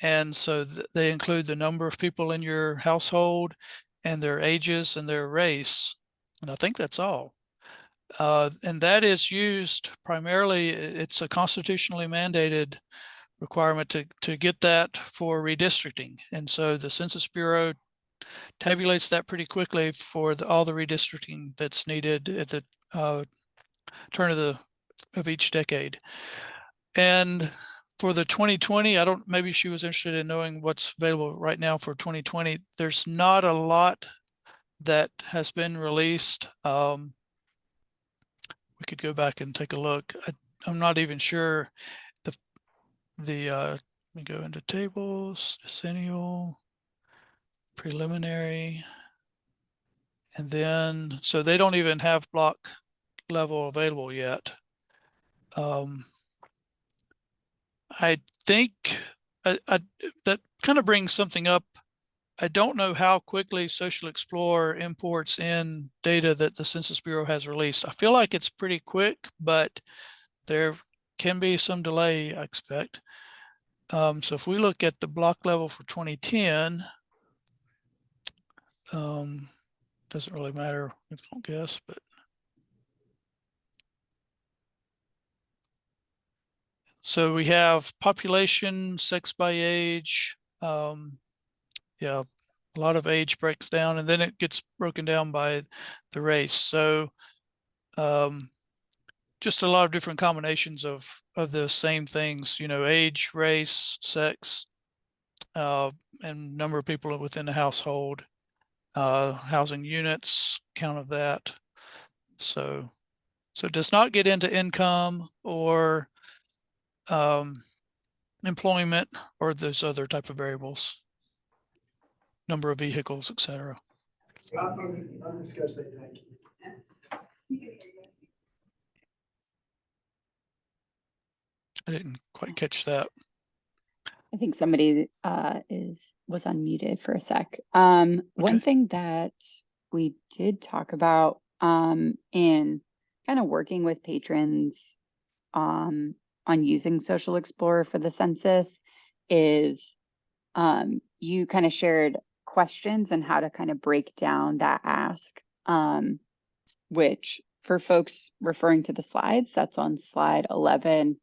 And so they include the number of people in your household and their ages and their race. And I think that's all. And that is used primarily, it's a constitutionally mandated requirement to get that for redistricting. And so the Census Bureau tabulates that pretty quickly for all the redistricting that's needed at the turn of each decade. And for the 2020, maybe she was interested in knowing what's available right now for 2020. There's not a lot that has been released. We could go back and take a look. I'm not even sure let me go into tables, decennial, preliminary, and then, so they don't even have block level available yet. I think that kind of brings something up. I don't know how quickly Social Explorer imports in data that the Census Bureau has released. I feel like it's pretty quick, but there can be some delay, I expect. So if we look at the block level for 2010, doesn't really matter, I don't guess, but so we have population, sex by age, yeah, a lot of age breaks down, and then it gets broken down by the race. So just a lot of different combinations of the same things, age, race, sex, and number of people within the household, housing units, count of that. So it does not get into income or employment or those other type of variables, number of vehicles, etc. I'm just gonna say thank you. I didn't quite catch that. I think somebody was unmuted for a sec. One thing that we did talk about in kind of working with patrons on using Social Explorer for the census is you kind of shared questions and how to kind of break down that ask, which for folks referring to the slides, that's on slide 11.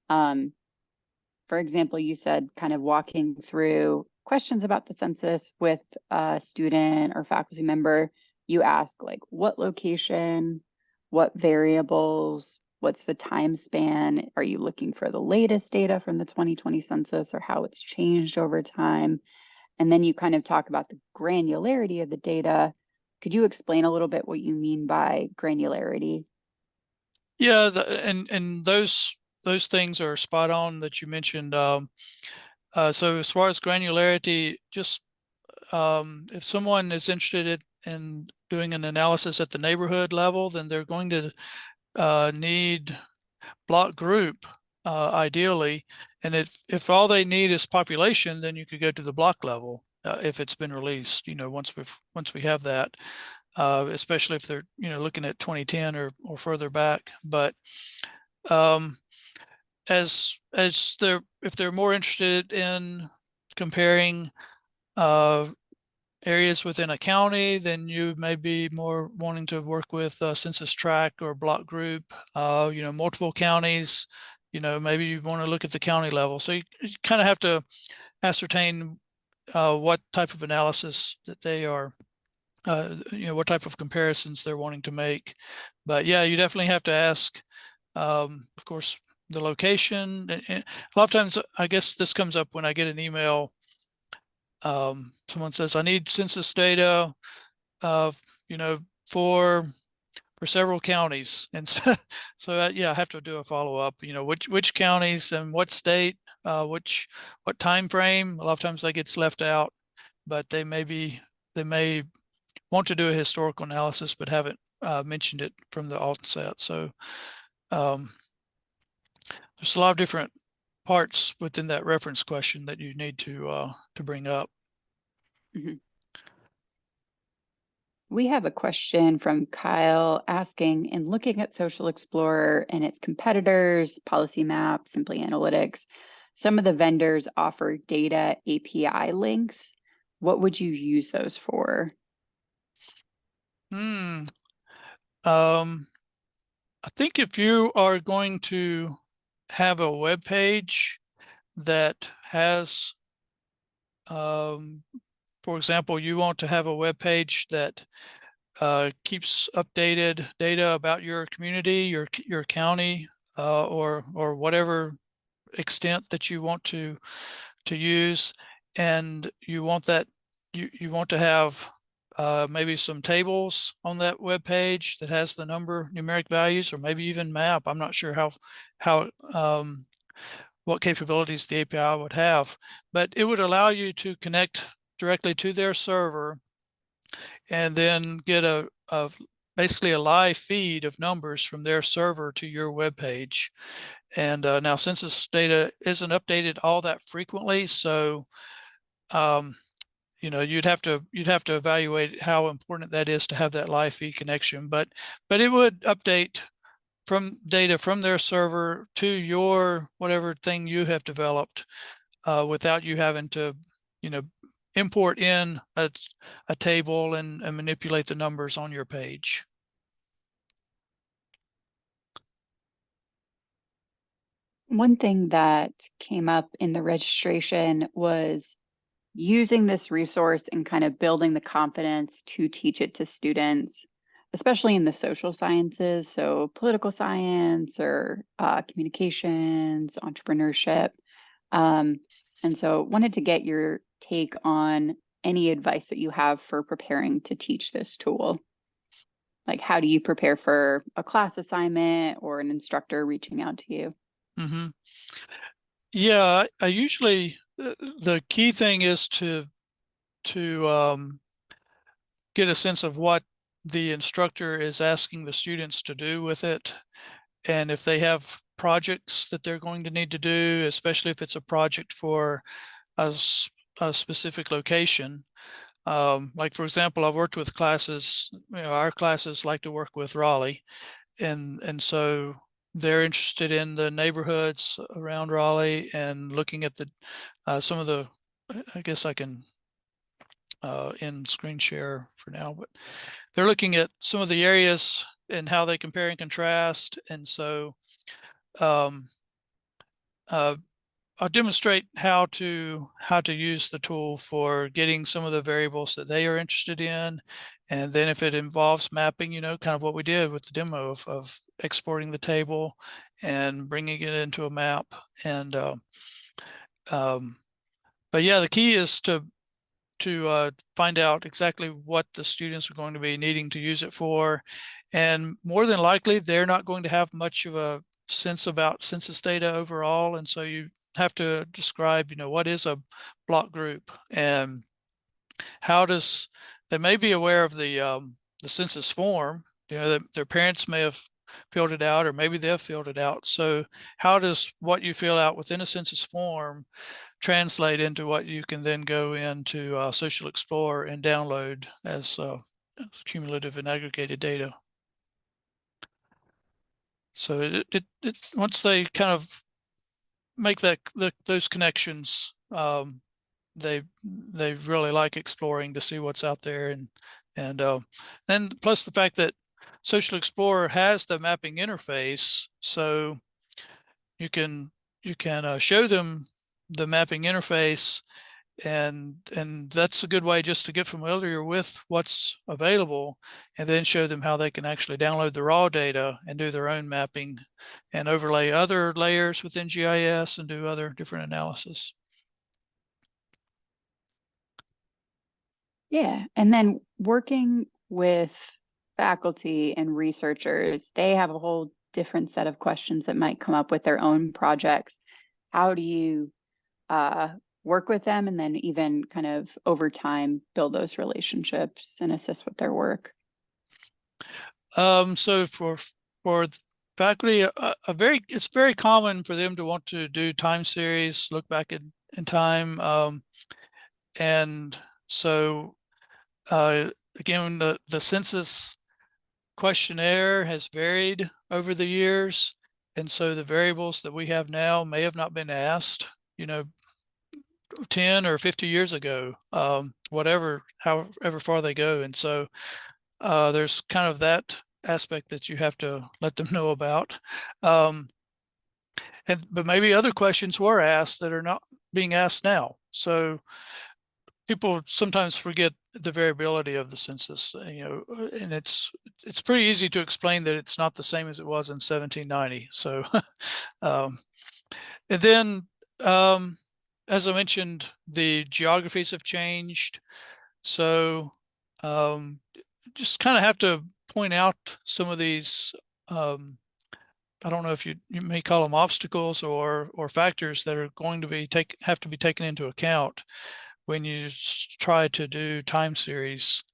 For example, you said kind of walking through questions about the census with a student or faculty member. You ask like what location, what variables, what's the time span? Are you looking for the latest data from the 2020 census or how it's changed over time? And then you kind of talk about the granularity of the data. Could you explain a little bit what you mean by granularity? Yeah, and those things are spot on that you mentioned. So as far as granularity, just if someone is interested in doing an analysis at the neighborhood level, then they're going to need block group ideally. And if all they need is population, then you could go to the block level if it's been released. Once we have that. Especially if they're looking at 2010 or further back. But if they're more interested in comparing areas within a county, then you may be more wanting to work with census tract or block group. Multiple counties. Maybe you want to look at the county level. So you kind of have to ascertain what type of analysis that they are. What type of comparisons they're wanting to make. But yeah, you definitely have to ask, of course, the location. And a lot of times, I guess this comes up when I get an email. Someone says, I need census data, for several counties. And so yeah, I have to do a follow-up, which counties and what state, what time frame. A lot of times that gets left out, but they may want to do a historical analysis, but haven't mentioned it from the outset. So there's a lot of different parts within that reference question that you need to bring up. Mm-hmm. We have a question from Kyle asking, in looking at Social Explorer and its competitors, Policy Map, Simply Analytics, some of the vendors offer data API links. What would you use those for? I think if you are going to have a web page that has, for example, you want to have a web page that keeps updated data about your community, your county, or whatever extent that you want to use, and you want that you want to have maybe some tables on that web page that has the numeric values, or maybe even map. I'm not sure how what capabilities the API would have, but it would allow you to connect directly to their server and then get basically a live feed of numbers from their server to your web page. And now census data isn't updated all that frequently, so you'd have to evaluate how important that is to have that live feed connection. But it would update from data from their server to your whatever thing you have developed without you having to import in a table and manipulate the numbers on your page. One thing that came up in the registration was using this resource and kind of building the confidence to teach it to students, especially in the social sciences, so political science or communications, entrepreneurship. And so wanted to get your take on any advice that you have for preparing to teach this tool. Like, how do you prepare for a class assignment or an instructor reaching out to you? Mm-hmm. Yeah, I usually, the key thing is to get a sense of what the instructor is asking the students to do with it. And if they have projects that they're going to need to do, especially if it's a project for a specific location. Like, for example, I've worked with classes, our classes like to work with Raleigh. And so they're interested in the neighborhoods around Raleigh and looking at some of the I guess I can end screen share for now, but they're looking at some of the areas and how they compare and contrast. And so I'll demonstrate how to use the tool for getting some of the variables that they are interested in. And then if it involves mapping, you know, kind of what we did with the demo of exporting the table and bringing it into a map. And but yeah, the key is to find out exactly what the students are going to be needing to use it for. And more than likely, they're not going to have much of a sense about census data overall. And so you have to describe, you know, what is a block group and how does, they may be aware of the census form, you know, that their parents may have filled it out, or maybe they've filled it out. So how does what you fill out within a census form translate into what you can then go into Social Explorer and download as cumulative and aggregated data? So it once they kind of make those connections, they really like exploring to see what's out there, and then plus the fact that Social Explorer has the mapping interface, so you can show them the mapping interface, and that's a good way just to get familiar with what's available, and then show them how they can actually download the raw data and do their own mapping and overlay other layers within GIS and do other different analysis. Yeah, and then working with faculty and researchers, they have a whole different set of questions that might come up with their own projects. How do you work with them, and then even kind of over time build those relationships and assist with their work? So for faculty, it's very common for them to want to do time series, look back in time, and so again, the census questionnaire has varied over the years, and so the variables that we have now may have not been asked, you know, 10 or 50 years ago, however far they go. And so there's kind of that aspect that you have to let them know about. But maybe other questions were asked that are not being asked now. So people sometimes forget the variability of the census, you know, and it's pretty easy to explain that it's not the same as it was in 1790. So, and then, as I mentioned, the geographies have changed. So, just kind of have to point out some of these, I don't know if you may call them obstacles or factors that are going to have to be taken into account when you try to do time series.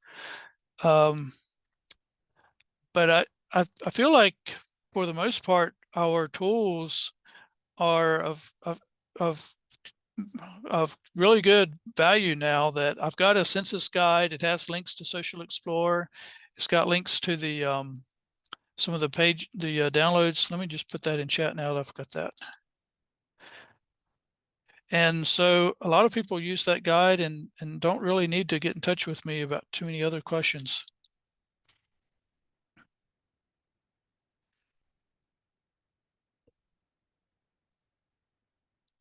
But I feel like for the most part, our tools are of really good value now. That I've got a census guide. It has links to Social Explorer. It's got links to the some of the downloads. Let me just put that in chat now that I've got that. And so a lot of people use that guide and don't really need to get in touch with me about too many other questions.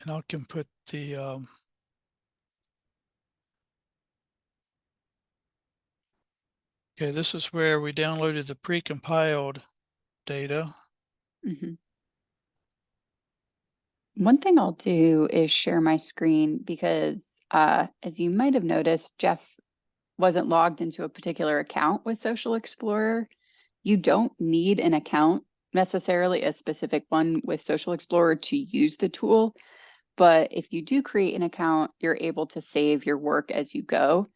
And I can put the okay, this is where we downloaded the pre-compiled data. Mm-hmm. One thing I'll do is share my screen because as you might have noticed, Jeff wasn't logged into a particular account with Social Explorer. You don't need an account, necessarily a specific one with Social Explorer, to use the tool. But if you do create an account, you're able to save your work as you go,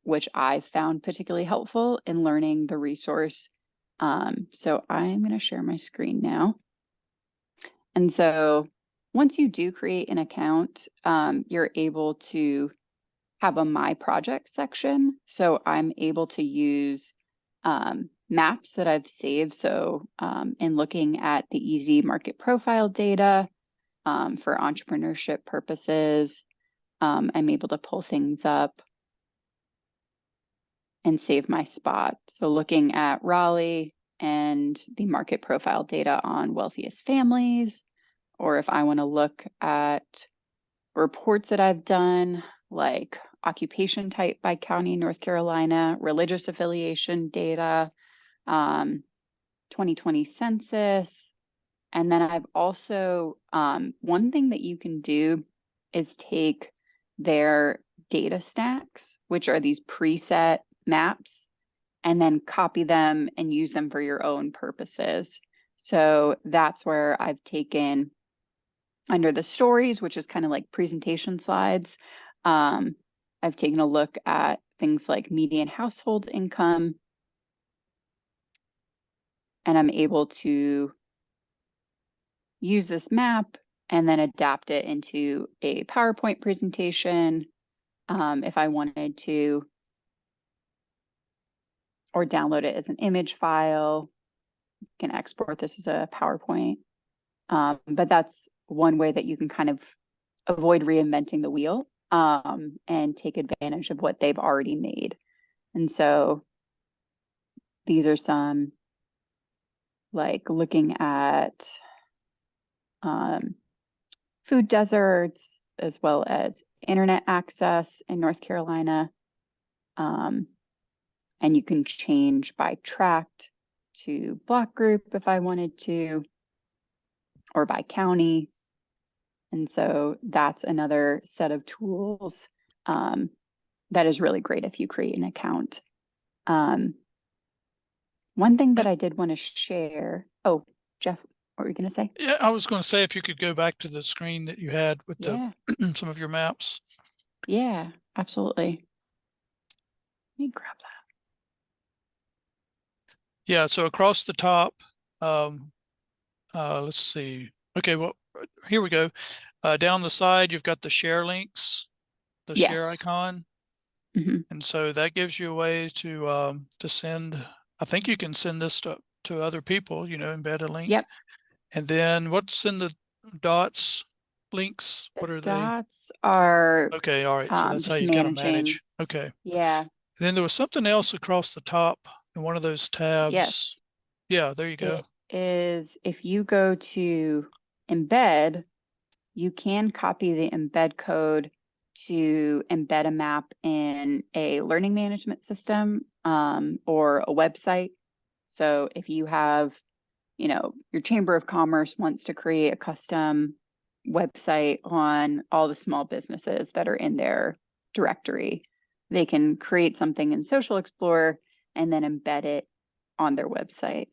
which I found particularly helpful in learning the resource. So I'm going to share my screen now. And so once you do create an account, you're able to have a My Project section. So I'm able to use maps that I've saved. So in looking at the EZ market profile data for entrepreneurship purposes, I'm able to pull things up and save my spot. So looking at Raleigh and the market profile data on wealthiest families, or if I want to look at reports that I've done, like occupation type by county, North Carolina, religious affiliation data, 2020 census. And then I've also, one thing that you can do is take their data stacks, which are these preset maps, and then copy them and use them for your own purposes. So that's where I've taken under the stories, which is kind of like presentation slides. I've taken a look at things like median household income, and I'm able to use this map and then adapt it into a PowerPoint presentation if I wanted to, or download it as an image file. You can export this as a PowerPoint. But that's one way that you can kind of avoid reinventing the wheel and take advantage of what they've already made. And so these are some, like looking at food deserts, as well as internet access in North Carolina. And you can change by tract to block group if I wanted to, or by county. And so that's another set of tools that is really great if you create an account. One thing that I did want to share. Oh, Jeff, what were you going to say? Yeah, I was going to say if you could go back to the screen that you had with Yeah, the some of your maps. yeah, absolutely. Let me grab that. Yeah, so across the top, let's see. Okay, well, here we go. Down the side, you've got the share links, the share Yes. icon. Mhm. And so that gives you a way to send, I think you can send this to other people, you know, embed a link. Yep. And then what's in the dots links? The What are they? dots are Okay, all right. So that's how just you kind of managing. manage. Okay. Yeah. And then there was something else across the top in one of those tabs. Yes. Yeah, there you go. It is, if you go to embed, you can copy the embed code to embed a map in a learning management system or a website. So if you have, you know, your Chamber of Commerce wants to create a custom website on all the small businesses that are in their directory, they can create something in Social Explorer and then embed it on their website.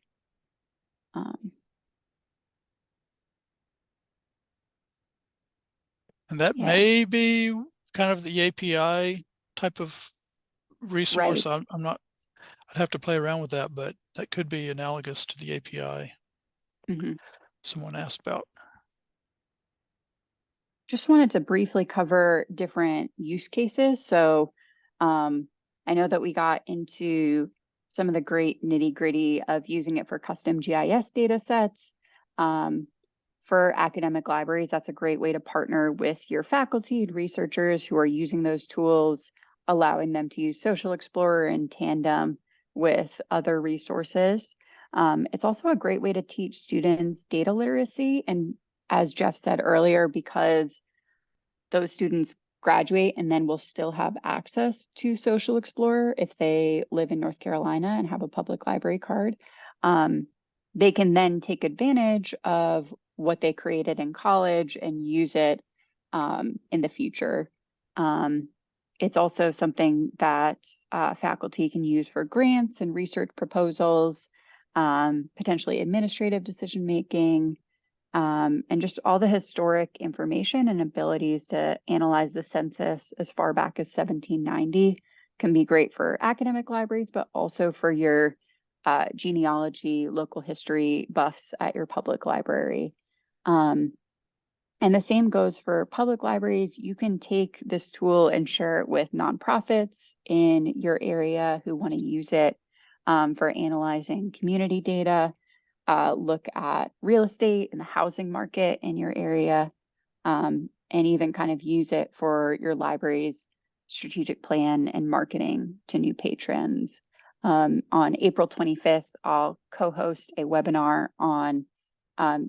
And that Yeah. may be kind of the API type of resource. Right. I'm not, I'd have to play around with that, but that could be analogous to the API someone asked about. Just wanted to briefly cover different use cases. So I know that we got into some of the great nitty gritty of using it for custom GIS data sets. For academic libraries, that's a great way to partner with your faculty and researchers who are using those tools, allowing them to use Social Explorer in tandem with other resources. It's also a great way to teach students data literacy. And as Jeff said earlier, because those students graduate and then will still have access to Social Explorer if they live in North Carolina and have a public library card, they can then take advantage of what they created in college and use it in the future. It's also something that faculty can use for grants and research proposals, potentially administrative decision making, and just all the historic information and abilities to analyze the census as far back as 1790 can be great for academic libraries, but also for your genealogy, local history buffs at your public library. And the same goes for public libraries. You can take this tool and share it with nonprofits in your area who want to use it for analyzing community data. Look at real estate and the housing market in your area. and even kind of use it for your library's strategic plan and marketing to new patrons. On April 25th, I'll co-host a webinar on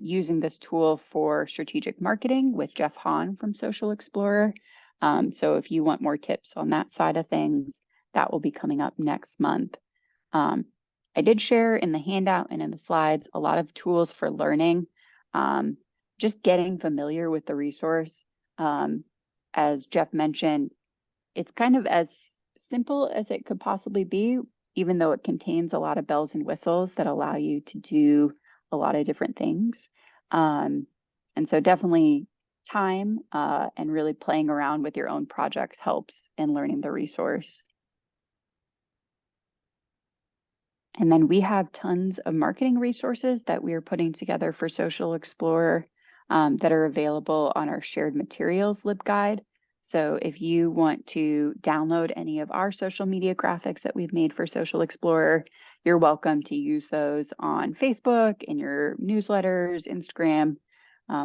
using this tool for strategic marketing with Jeff Hahn from Social Explorer. So if you want more tips on that side of things, that will be coming up next month. I did share in the handout and in the slides a lot of tools for learning, just getting familiar with the resource. As Jeff mentioned, it's kind of as simple as it could possibly be, even though it contains a lot of bells and whistles that allow you to do a lot of different things. And so definitely time and really playing around with your own projects helps in learning the resource. And then we have tons of marketing resources that we are putting together for Social Explorer that are available on our shared materials LibGuide. So if you want to download any of our social media graphics that we've made for Social Explorer, you're welcome to use those on Facebook, in your newsletters, Instagram,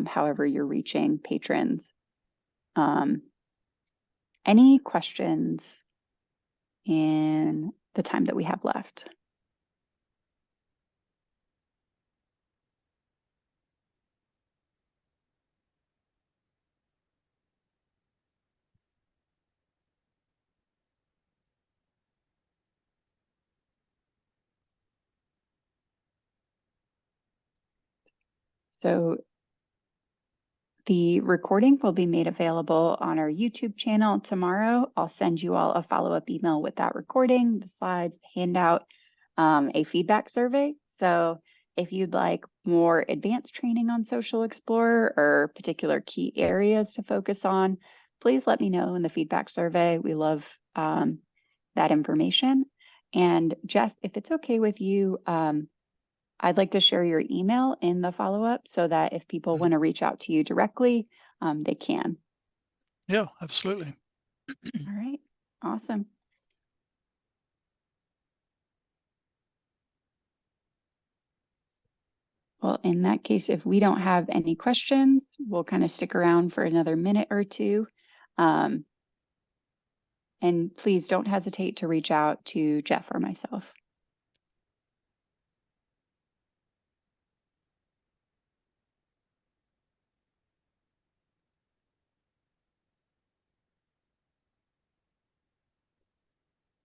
however you're reaching patrons. Any questions in the time that we have left? So the recording will be made available on our YouTube channel tomorrow. I'll send you all a follow-up email with that recording, the slides, the handout, a feedback survey. So if you'd like more advanced training on Social Explorer or particular key areas to focus on, please let me know in the feedback survey. We love that information. And Jeff, if it's okay with you, I'd like to share your email in the follow-up so that if people want to reach out to you directly, they can. Yeah, absolutely. All right, awesome. Well, in that case, if we don't have any questions, we'll kind of stick around for another minute or two. And please don't hesitate to reach out to Jeff or myself.